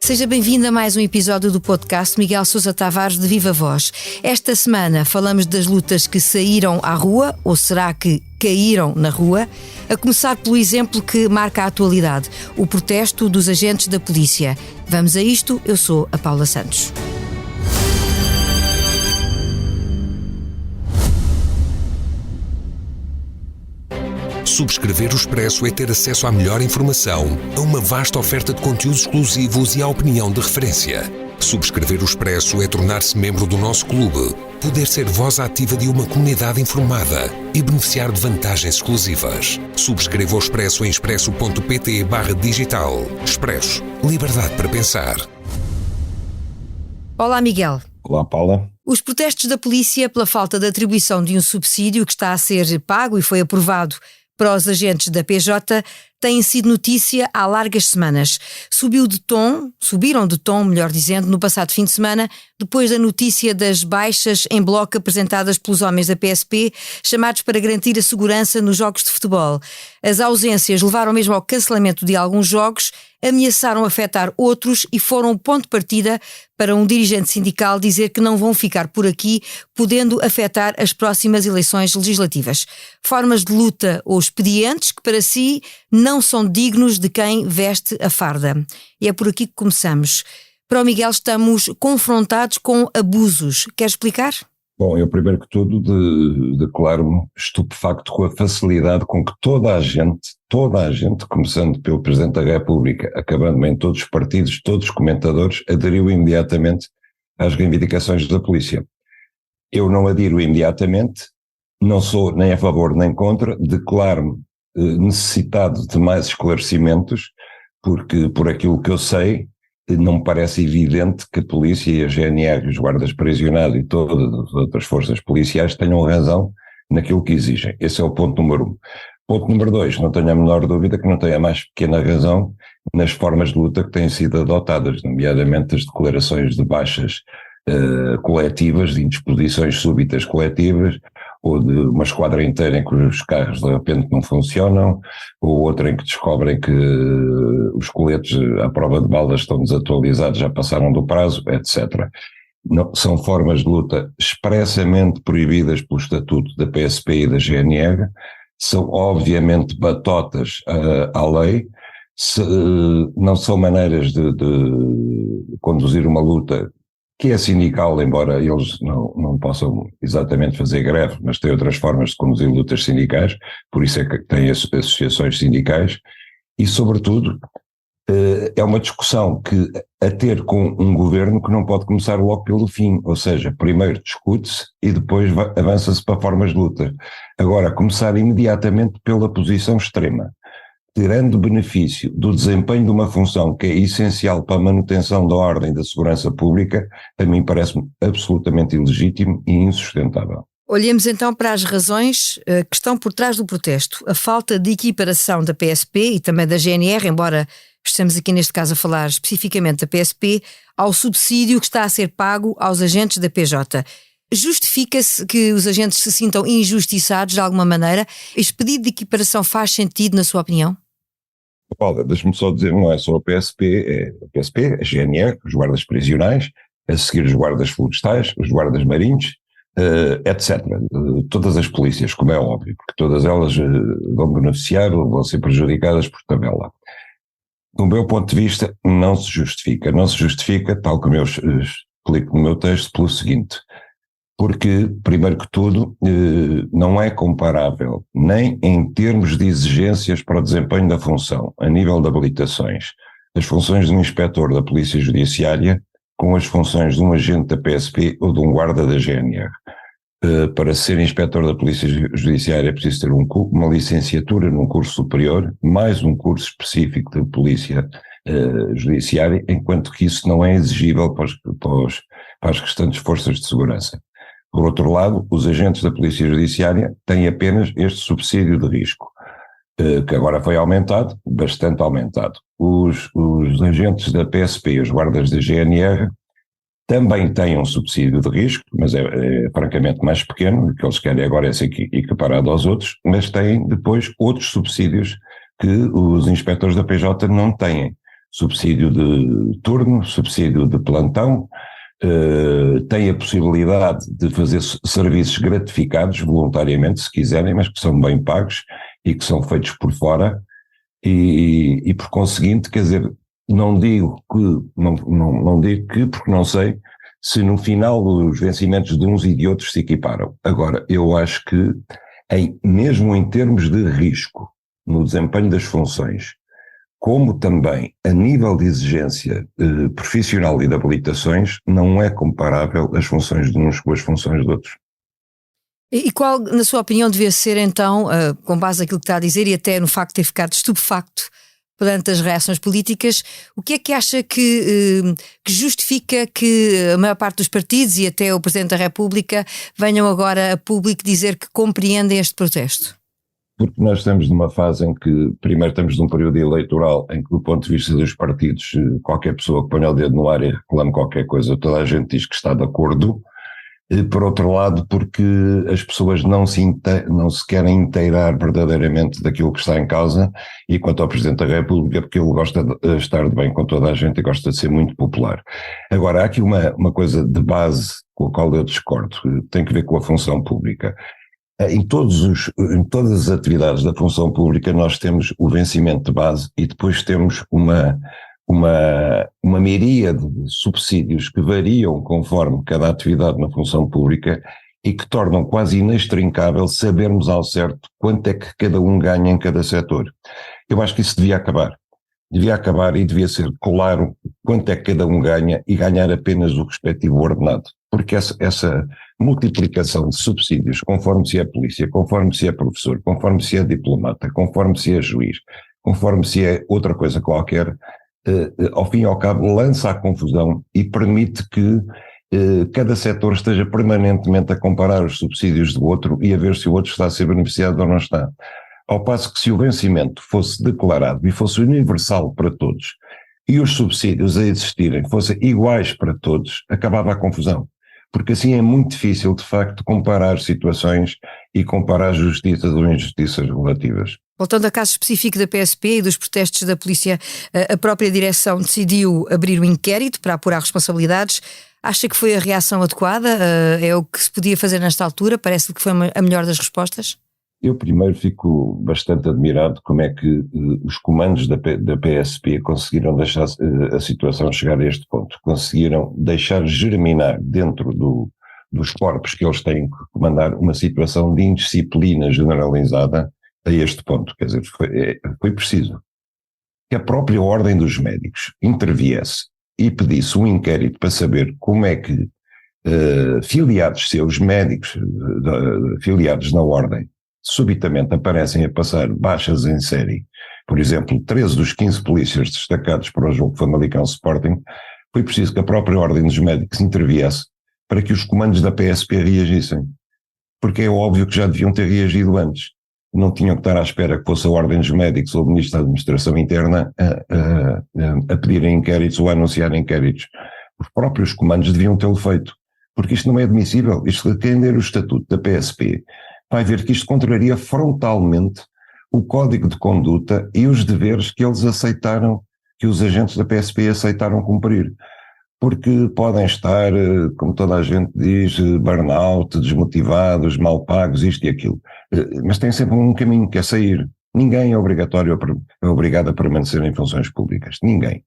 Seja bem-vindo a mais um episódio do podcast Miguel Sousa Tavares de Viva Voz. Esta semana falamos das lutas que saíram à rua, ou será que caíram na rua? A começar pelo exemplo que marca a atualidade, o protesto dos agentes da polícia. Vamos a isto, eu sou a Paula Santos. Subscrever o Expresso é ter acesso à melhor informação, a uma vasta oferta de conteúdos exclusivos e à opinião de referência. Subscrever o Expresso é tornar-se membro do nosso clube, poder ser voz ativa de uma comunidade informada e beneficiar de vantagens exclusivas. Subscreva o Expresso em expresso.pt/digital. Expresso. Liberdade para pensar. Olá, Miguel. Olá, Paula. Os protestos da polícia pela falta de atribuição de um subsídio que está a ser pago e foi aprovado para os agentes da PJ têm sido notícia há largas semanas. Subiram de tom, melhor dizendo, no passado fim de semana, depois da notícia das baixas em bloco apresentadas pelos homens da PSP, chamados para garantir a segurança nos jogos de futebol. As ausências levaram mesmo ao cancelamento de alguns jogos, ameaçaram afetar outros e foram o ponto de partida para um dirigente sindical dizer que não vão ficar por aqui, podendo afetar as próximas eleições legislativas. Formas de luta ou expedientes que para si não são dignos de quem veste a farda. E é por aqui que começamos. Para o Miguel estamos confrontados com abusos. Quer explicar? Bom, eu primeiro que tudo declaro-me estupefacto com a facilidade com que toda a gente, começando pelo Presidente da República, acabando em todos os partidos, todos os comentadores, aderiu imediatamente às reivindicações da polícia. Eu não adiro imediatamente, não sou nem a favor nem contra, declaro-me necessitado de mais esclarecimentos, porque por aquilo que eu sei, não me parece evidente que a polícia e a GNR, os guardas prisionais e todas as outras forças policiais tenham razão naquilo que exigem. Esse é o ponto número 1. Ponto número 2, não tenho a menor dúvida que não tenho a mais pequena razão nas formas de luta que têm sido adotadas, nomeadamente as declarações de baixas coletivas, de indisposições súbitas coletivas, ou de uma esquadra inteira em que os carros de repente não funcionam, ou outra em que descobrem que os coletes à prova de balas estão desatualizados, já passaram do prazo, etc. Não, são formas de luta expressamente proibidas pelo Estatuto da PSP e da GNR, são obviamente batotas à lei, não são maneiras de conduzir uma luta que é sindical, embora eles não possam exatamente fazer greve, mas têm outras formas de conduzir lutas sindicais, por isso é que têm associações sindicais, e sobretudo é uma discussão a ter com um governo que não pode começar logo pelo fim, ou seja, primeiro discute-se e depois avança-se para formas de luta. Agora, começar imediatamente pela posição extrema, tirando benefício do desempenho de uma função que é essencial para a manutenção da ordem e da segurança pública, a mim parece-me absolutamente ilegítimo e insustentável. Olhemos então para as razões que estão por trás do protesto. A falta de equiparação da PSP e também da GNR, embora estamos aqui neste caso a falar especificamente da PSP, ao subsídio que está a ser pago aos agentes da PJ. Justifica-se que os agentes se sintam injustiçados de alguma maneira? Este pedido de equiparação faz sentido, na sua opinião? Paulo, deixa-me só dizer, não é só a PSP, a GNR, os guardas prisionais, a seguir os guardas florestais, os guardas marinhos, etc. Todas as polícias, como é óbvio, porque todas elas vão beneficiar ou vão ser prejudicadas por tabela. Do meu ponto de vista, não se justifica, tal como eu explico no meu texto, pelo seguinte: porque, primeiro que tudo, não é comparável nem em termos de exigências para o desempenho da função, a nível de habilitações, as funções de um inspetor da Polícia Judiciária com as funções de um agente da PSP ou de um guarda da GNR. Para ser inspetor da Polícia Judiciária é preciso ter uma licenciatura num curso superior, mais um curso específico de Polícia Judiciária, enquanto que isso não é exigível para as restantes forças de segurança. Por outro lado, os agentes da Polícia Judiciária têm apenas este subsídio de risco, que agora foi aumentado, bastante aumentado. Os agentes da PSP e os guardas da GNR também têm um subsídio de risco, mas é francamente mais pequeno, o que eles querem agora é ser equiparado aos outros, mas têm depois outros subsídios que os inspectores da PJ não têm. subsídio de turno, subsídio de plantão, têm a possibilidade de fazer serviços gratificados voluntariamente, se quiserem, mas que são bem pagos e que são feitos por fora, e por conseguinte, quer dizer, não digo que, porque não sei se no final os vencimentos de uns e de outros se equiparam. Agora, eu acho que, mesmo em termos de risco no desempenho das funções, como também a nível de exigência profissional e de habilitações, não é comparável as funções de uns com as funções de outros. E qual, na sua opinião, devia ser então, com base naquilo que está a dizer e até no facto de ter ficado estupefacto perante as reações políticas, o que é que acha que justifica que a maior parte dos partidos e até o Presidente da República venham agora a público dizer que compreendem este protesto? Porque nós estamos numa fase em que, primeiro estamos num período eleitoral em que, do ponto de vista dos partidos, qualquer pessoa que ponha o dedo no ar e reclame qualquer coisa, toda a gente diz que está de acordo. Por outro lado, porque as pessoas não se querem inteirar verdadeiramente daquilo que está em causa, e quanto ao Presidente da República, porque ele gosta de estar de bem com toda a gente e gosta de ser muito popular. Agora, há aqui uma coisa de base com a qual eu discordo, tem que ver com a função pública. Em todas as atividades da função pública nós temos o vencimento de base e depois temos uma miríade de subsídios que variam conforme cada atividade na função pública e que tornam quase inextrincável sabermos ao certo quanto é que cada um ganha em cada setor. Eu acho que isso devia acabar e devia ser claro quanto é que cada um ganha e ganhar apenas o respectivo ordenado, porque essa multiplicação de subsídios, conforme se é polícia, conforme se é professor, conforme se é diplomata, conforme se é juiz, conforme se é outra coisa qualquer, ao fim e ao cabo lança a confusão e permite que cada setor esteja permanentemente a comparar os subsídios do outro e a ver se o outro está a ser beneficiado ou não está. Ao passo que se o vencimento fosse declarado e fosse universal para todos e os subsídios a existirem fossem iguais para todos, acabava a confusão. Porque assim é muito difícil, de facto, comparar situações e comparar justiças ou injustiças relativas. Voltando ao caso específico da PSP e dos protestos da polícia, a própria direção decidiu abrir um inquérito para apurar responsabilidades. Acha que foi a reação adequada? É o que se podia fazer nesta altura? Parece-lhe que foi a melhor das respostas? Eu primeiro fico bastante admirado como é que os comandos da PSP conseguiram deixar a situação chegar a este ponto. Conseguiram deixar germinar dentro dos corpos que eles têm que comandar uma situação de indisciplina generalizada a este ponto. Quer dizer, foi preciso que a própria Ordem dos Médicos interviesse e pedisse um inquérito para saber como é que filiados seus, médicos filiados na Ordem, subitamente aparecem a passar baixas em série. Por exemplo, 13 dos 15 polícias destacados para o jogo Famalicão Sporting, foi preciso que a própria Ordem dos Médicos interviesse para que os comandos da PSP reagissem. Porque é óbvio que já deviam ter reagido antes. Não tinham que estar à espera que fosse a Ordem dos Médicos ou o Ministro da Administração Interna a pedirem inquéritos ou a anunciarem inquéritos. Os próprios comandos deviam tê-lo feito. Porque isto não é admissível. Isto, quem ler o estatuto da PSP vai ver que isto contraria frontalmente o código de conduta e os deveres que eles aceitaram, que os agentes da PSP aceitaram cumprir. Porque podem estar, como toda a gente diz, burnout, desmotivados, mal pagos, isto e aquilo. Mas tem sempre um caminho que é sair. Ninguém é obrigado a permanecer em funções públicas. Ninguém.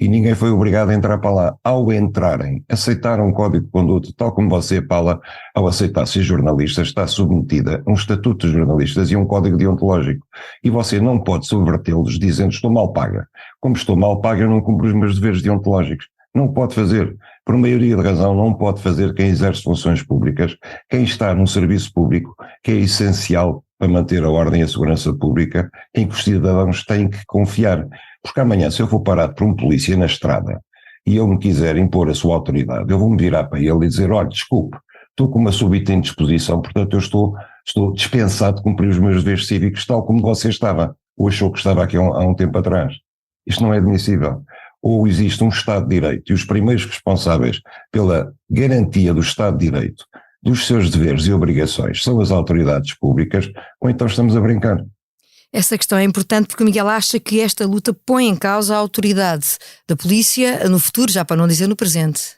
E ninguém foi obrigado a entrar para lá. Ao entrarem, aceitaram um código de conduta, tal como você, Paula, ao aceitar ser jornalista, está submetida a um estatuto de jornalistas e a um código deontológico. E você não pode subvertê-los dizendo estou mal paga. Como estou mal paga, eu não cumpro os meus deveres deontológicos. Não pode fazer. Por maioria de razão, não pode fazer quem exerce funções públicas, quem está num serviço público, que é essencial para manter a ordem e a segurança pública, em que os cidadãos têm que confiar. Porque amanhã, se eu for parado por um polícia na estrada e ele me quiser impor a sua autoridade, eu vou-me virar para ele e dizer, olha, desculpe, estou com uma súbita indisposição, portanto eu estou dispensado de cumprir os meus deveres cívicos tal como você estava, ou achou que estava aqui há um tempo atrás. Isto não é admissível. Ou existe um Estado de Direito e os primeiros responsáveis pela garantia do Estado de Direito, dos seus deveres e obrigações, são as autoridades públicas, ou então estamos a brincar. Essa questão é importante porque o Miguel acha que esta luta põe em causa a autoridade da polícia no futuro, já para não dizer no presente.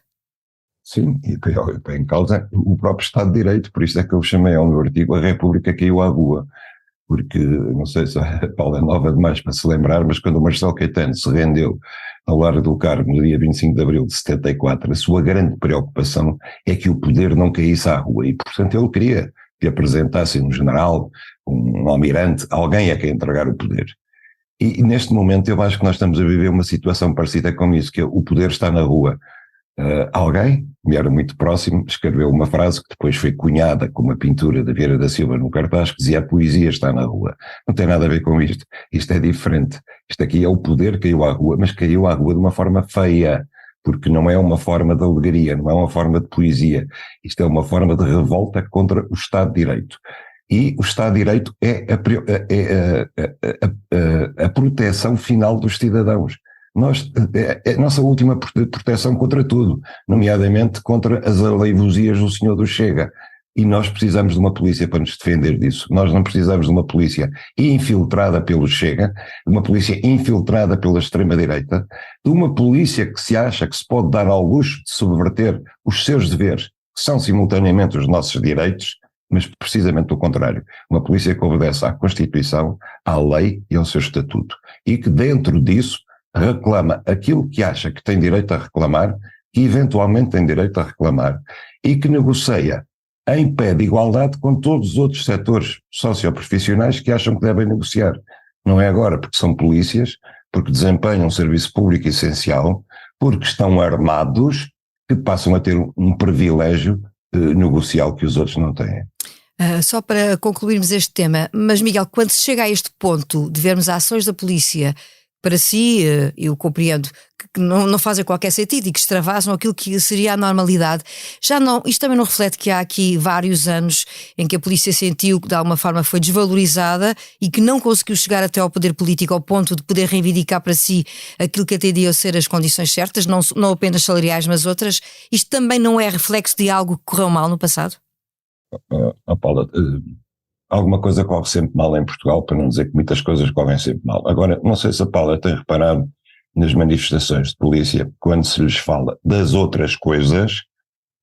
Sim, e põe em causa o próprio Estado de Direito, por isso é que eu chamei ao meu artigo "A República caiu à rua", porque, não sei se a Paula é nova demais para se lembrar, mas quando o Marcelo Caetano se rendeu ao Largo do Carmo no dia 25 de abril de 74, a sua grande preocupação é que o poder não caísse à rua, e portanto ele queria que apresentassem um general, um almirante, alguém a quem entregar o poder. E neste momento eu acho que nós estamos a viver uma situação parecida com isso, que é o poder está na rua. Alguém, me era muito próximo, escreveu uma frase que depois foi cunhada com uma pintura de Vieira da Silva no cartaz que dizia: "A poesia está na rua". Não tem nada a ver com isto. Isto é diferente. Isto aqui é o poder que caiu à rua, mas caiu à rua de uma forma feia, porque não é uma forma de alegria, não é uma forma de poesia. Isto é uma forma de revolta contra o Estado de Direito. E o Estado de Direito é a proteção final dos cidadãos. É a nossa última proteção contra tudo, nomeadamente contra as aleivosias do senhor do Chega. E nós precisamos de uma polícia para nos defender disso. Nós não precisamos de uma polícia infiltrada pelo Chega, de uma polícia infiltrada pela extrema-direita, de uma polícia que se acha que se pode dar ao luxo de subverter os seus deveres, que são simultaneamente os nossos direitos, mas precisamente o contrário. Uma polícia que obedece à Constituição, à lei e ao seu estatuto. E que dentro disso reclama aquilo que acha que tem direito a reclamar, que eventualmente tem direito a reclamar, e que negocia em pé de igualdade com todos os outros setores socioprofissionais que acham que devem negociar. Não é agora porque são polícias, porque desempenham um serviço público essencial, porque estão armados, que passam a ter um privilégio negocial que os outros não têm. Só para concluirmos este tema, mas Miguel, quando se chega a este ponto de vermos ações da polícia, para si, eu compreendo que não fazem qualquer sentido e que extravasam aquilo que seria a normalidade. Isto também não reflete que há aqui vários anos em que a polícia sentiu que de alguma forma foi desvalorizada e que não conseguiu chegar até ao poder político ao ponto de poder reivindicar para si aquilo que atendia a ser as condições certas, não apenas salariais, mas outras. Isto também não é reflexo de algo que correu mal no passado? Paula, alguma coisa corre sempre mal em Portugal, para não dizer que muitas coisas correm sempre mal. Agora, não sei se a Paula tem reparado nas manifestações de polícia, quando se lhes fala das outras coisas,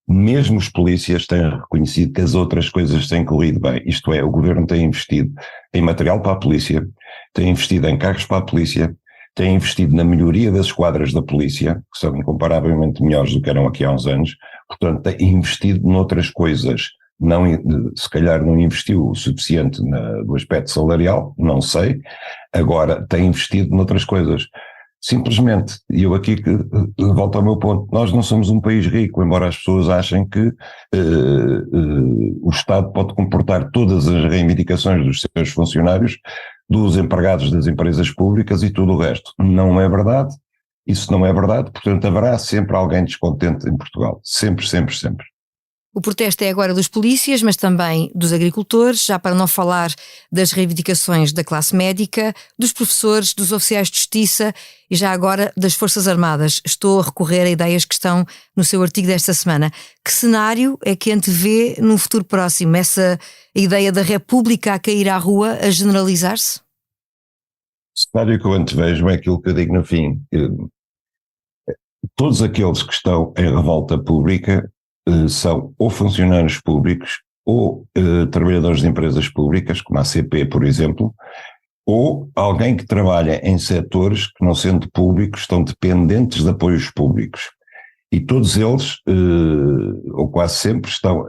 mesmo os polícias têm reconhecido que as outras coisas têm corrido bem. Isto é, o governo tem investido em material para a polícia, tem investido em carros para a polícia, tem investido na melhoria das esquadras da polícia, que são incomparavelmente melhores do que eram aqui há uns anos, portanto tem investido noutras coisas. Não, se calhar não investiu o suficiente no aspecto salarial, não sei, agora tem investido noutras coisas. Simplesmente, e eu aqui volto ao meu ponto, nós não somos um país rico, embora as pessoas achem que o Estado pode comportar todas as reivindicações dos seus funcionários, dos empregados das empresas públicas e tudo o resto. Não é verdade, isso não é verdade, portanto haverá sempre alguém descontente em Portugal, sempre, sempre, sempre. O protesto é agora dos polícias, mas também dos agricultores, já para não falar das reivindicações da classe médica, dos professores, dos oficiais de justiça e já agora das Forças Armadas. Estou a recorrer a ideias que estão no seu artigo desta semana. Que cenário é que antevê num futuro próximo? Essa ideia da República a cair à rua, a generalizar-se? O cenário que eu antevejo é aquilo que eu digo no fim. Todos aqueles que estão em revolta pública são ou funcionários públicos ou trabalhadores de empresas públicas, como a ACP, por exemplo, ou alguém que trabalha em setores que, não sendo públicos, estão dependentes de apoios públicos. E todos eles, ou quase sempre, estão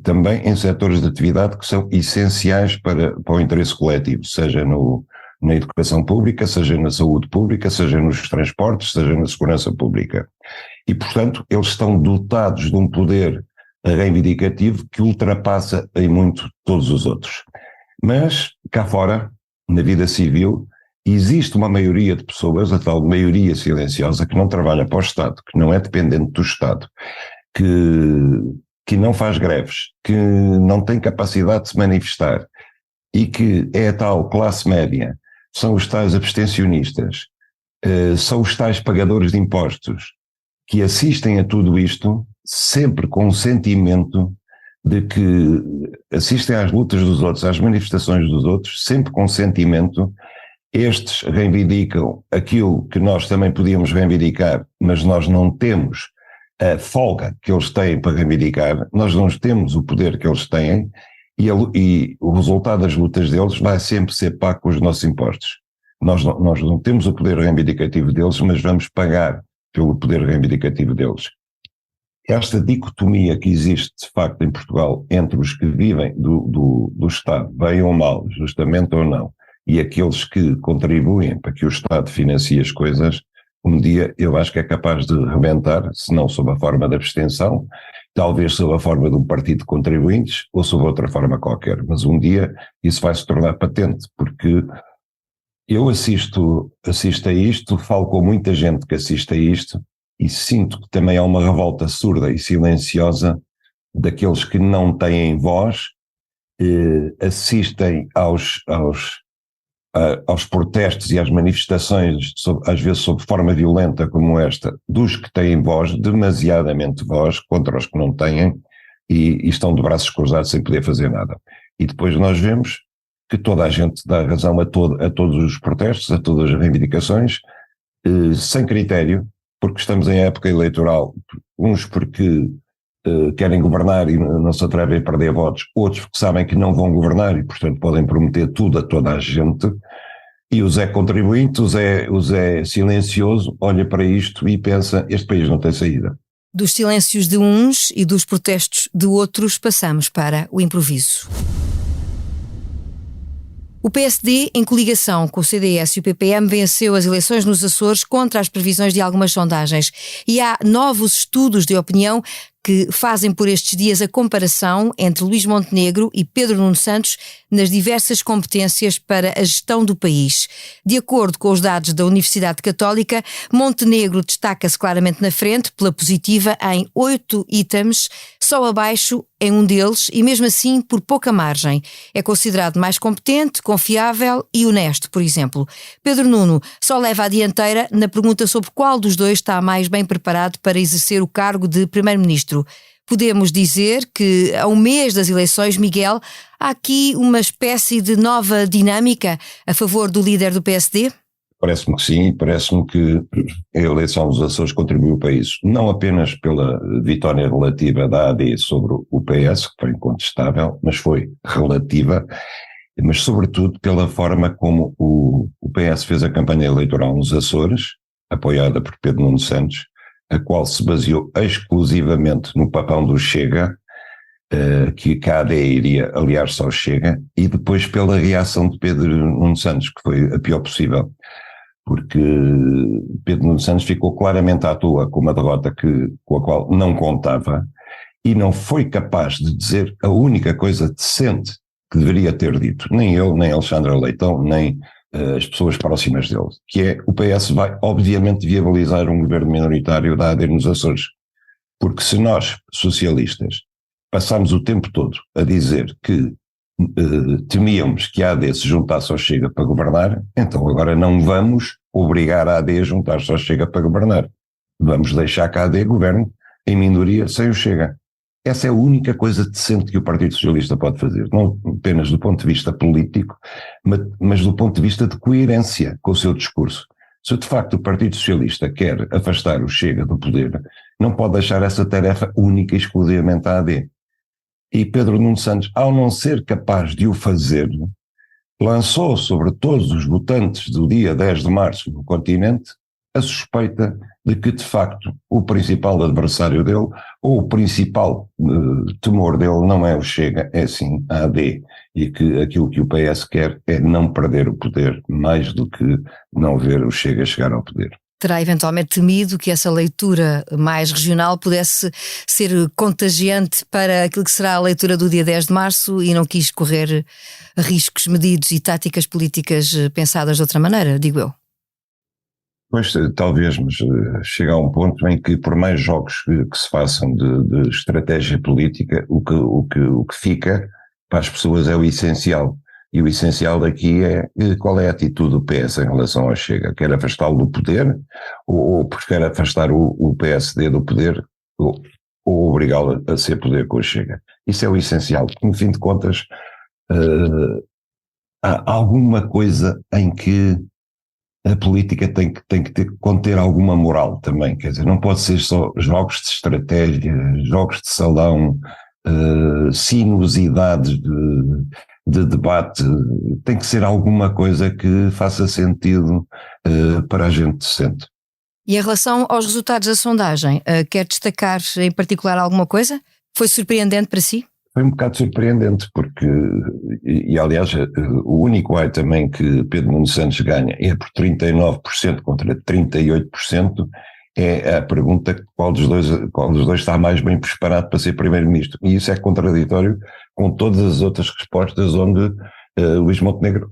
também em setores de atividade que são essenciais para o interesse coletivo, seja na educação pública, seja na saúde pública, seja nos transportes, seja na segurança pública. E, portanto, eles estão dotados de um poder reivindicativo que ultrapassa em muito todos os outros. Mas, cá fora, na vida civil, existe uma maioria de pessoas, a tal maioria silenciosa, que não trabalha para o Estado, que não é dependente do Estado, que não faz greves, que não tem capacidade de se manifestar e que é a tal classe média, são os tais abstencionistas, são os tais pagadores de impostos, que assistem a tudo isto sempre com um sentimento de que assistem às lutas dos outros, às manifestações dos outros, sempre com sentimento. Estes reivindicam aquilo que nós também podíamos reivindicar, mas nós não temos a folga que eles têm para reivindicar, nós não temos o poder que eles têm, e o resultado das lutas deles vai sempre ser pago com os nossos impostos. Nós não temos o poder reivindicativo deles, mas vamos pagar pelo poder reivindicativo deles. Esta dicotomia que existe de facto em Portugal entre os que vivem do Estado, bem ou mal, justamente ou não, e aqueles que contribuem para que o Estado financie as coisas, um dia eu acho que é capaz de rebentar, se não sob a forma da abstenção, talvez sob a forma de um partido de contribuintes ou sob outra forma qualquer, mas um dia isso vai se tornar patente, porque eu assisto a isto, falo com muita gente que assiste a isto e sinto que também há uma revolta surda e silenciosa daqueles que não têm voz, assistem aos protestos e às manifestações, às vezes sob forma violenta como esta, dos que têm voz, demasiadamente voz, contra os que não têm, e estão de braços cruzados sem poder fazer nada. E depois nós vemos que toda a gente dá razão a todos os protestos, a todas as reivindicações, sem critério, porque estamos em época eleitoral, uns porque querem governar e não se atrevem a perder votos, outros porque sabem que não vão governar e, portanto, podem prometer tudo a toda a gente, e o Zé contribuinte, o Zé silencioso, olha para isto e pensa, este país não tem saída. Dos silêncios de uns e dos protestos de outros, passamos para o improviso. O PSD, em coligação com o CDS e o PPM, venceu as eleições nos Açores contra as previsões de algumas sondagens. E há novos estudos de opinião que fazem por estes dias a comparação entre Luís Montenegro e Pedro Nuno Santos nas diversas competências para a gestão do país. De acordo com os dados da Universidade Católica, Montenegro destaca-se claramente na frente, pela positiva, em 8 itens, só abaixo em um deles e mesmo assim por pouca margem. É considerado mais competente, confiável e honesto, por exemplo. Pedro Nuno só leva a dianteira na pergunta sobre qual dos dois está mais bem preparado para exercer o cargo de Primeiro-Ministro. Podemos dizer que, a um mês das eleições, Miguel, há aqui uma espécie de nova dinâmica a favor do líder do PSD? Parece-me que sim, parece-me que a eleição dos Açores contribuiu para isso, não apenas pela vitória relativa da AD sobre o PS, que foi incontestável, mas foi relativa, mas sobretudo pela forma como o PS fez a campanha eleitoral nos Açores, apoiada por Pedro Nuno Santos, a qual se baseou exclusivamente no papão do Chega, que a AD iria aliar-se ao Chega, e depois pela reação de Pedro Nuno Santos, que foi a pior possível, porque Pedro Nuno Santos ficou claramente à toa com uma derrota com a qual não contava e não foi capaz de dizer a única coisa decente que deveria ter dito, nem eu, nem Alexandre Leitão, nem as pessoas próximas dele, que é o PS vai obviamente viabilizar um governo minoritário da AD nos Açores, porque se nós, socialistas, passamos o tempo todo a dizer que temíamos que a AD se juntasse ao Chega para governar, então agora não vamos obrigar a AD a juntar-se ao Chega para governar, vamos deixar que a AD governe em minoria sem o Chega. Essa é a única coisa decente que o Partido Socialista pode fazer, não apenas do ponto de vista político, mas do ponto de vista de coerência com o seu discurso. Se de facto o Partido Socialista quer afastar o Chega do poder, não pode deixar essa tarefa única e exclusivamente à AD. E Pedro Nuno Santos, ao não ser capaz de o fazer, lançou sobre todos os votantes do dia 10 de março no continente a suspeita de que, de facto, o principal adversário dele, ou o principal temor dele não é o Chega, é sim a AD, e que aquilo que o PS quer é não perder o poder, mais do que não ver o Chega chegar ao poder. Terá eventualmente temido que essa leitura mais regional pudesse ser contagiante para aquilo que será a leitura do dia 10 de março e não quis correr riscos medidos e táticas políticas pensadas de outra maneira, digo eu. Pois, talvez, mas chega a um ponto em que, por mais jogos que se façam de estratégia política, o que fica para as pessoas é o essencial. E o essencial daqui é qual é a atitude do PS em relação ao Chega. Quer afastá-lo do poder ou prefere afastar o PSD do poder? ou obrigá-lo a ser poder com o Chega. Isso é o essencial, porque no fim de contas há alguma coisa em que a política tem que conter alguma moral também, quer dizer, não pode ser só jogos de estratégia, jogos de salão, sinuosidades de debate, tem que ser alguma coisa que faça sentido para a gente decente. E em relação aos resultados da sondagem, quer destacar em particular alguma coisa? Foi surpreendente para si? Foi um bocado surpreendente, porque, e aliás, o único ai também que Pedro Nuno Santos ganha é por 39% contra 38%, é a pergunta qual dos dois está mais bem preparado para ser primeiro-ministro. E isso é contraditório com todas as outras respostas onde Luís Montenegro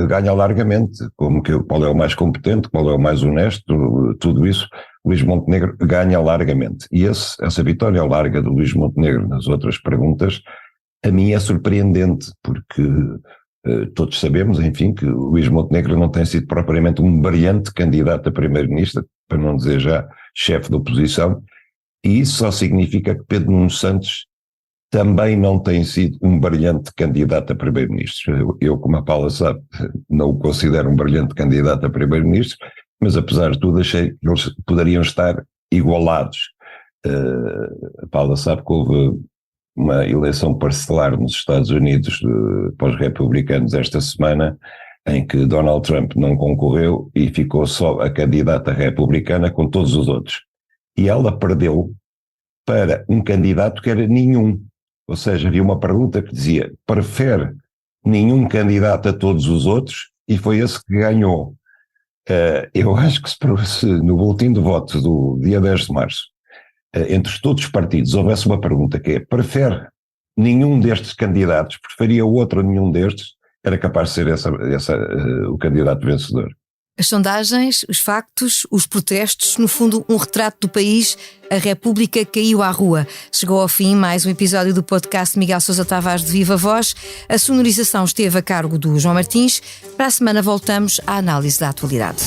ganha largamente, como que qual é o mais competente, qual é o mais honesto, tudo isso, Luís Montenegro ganha largamente. E essa vitória larga de Luís Montenegro nas outras perguntas, a mim é surpreendente, porque todos sabemos, enfim, que Luís Montenegro não tem sido propriamente um brilhante candidato a primeiro-ministro, para não dizer já chefe da oposição, e isso só significa que Pedro Nuno Santos também não tem sido um brilhante candidato a primeiro-ministro. Eu, como a Paula sabe, não o considero um brilhante candidato a primeiro-ministro, mas apesar de tudo achei que eles poderiam estar igualados. A Paula sabe que houve uma eleição parcelar nos Estados Unidos para os republicanos esta semana, em que Donald Trump não concorreu e ficou só a candidata republicana com todos os outros. E ela perdeu para um candidato que era nenhum. Ou seja, havia uma pergunta que dizia, prefere nenhum candidato a todos os outros? E foi esse que ganhou. Eu acho que se no boletim de voto do dia 10 de março, entre todos os partidos, houvesse uma pergunta que é, prefere nenhum destes candidatos, preferia o outro a nenhum destes, era capaz de ser o candidato vencedor. As sondagens, os factos, os protestos, no fundo um retrato do país, a República caiu à rua. Chegou ao fim mais um episódio do podcast Miguel Sousa Tavares de Viva Voz. A sonorização esteve a cargo do João Martins. Para a semana voltamos à análise da atualidade.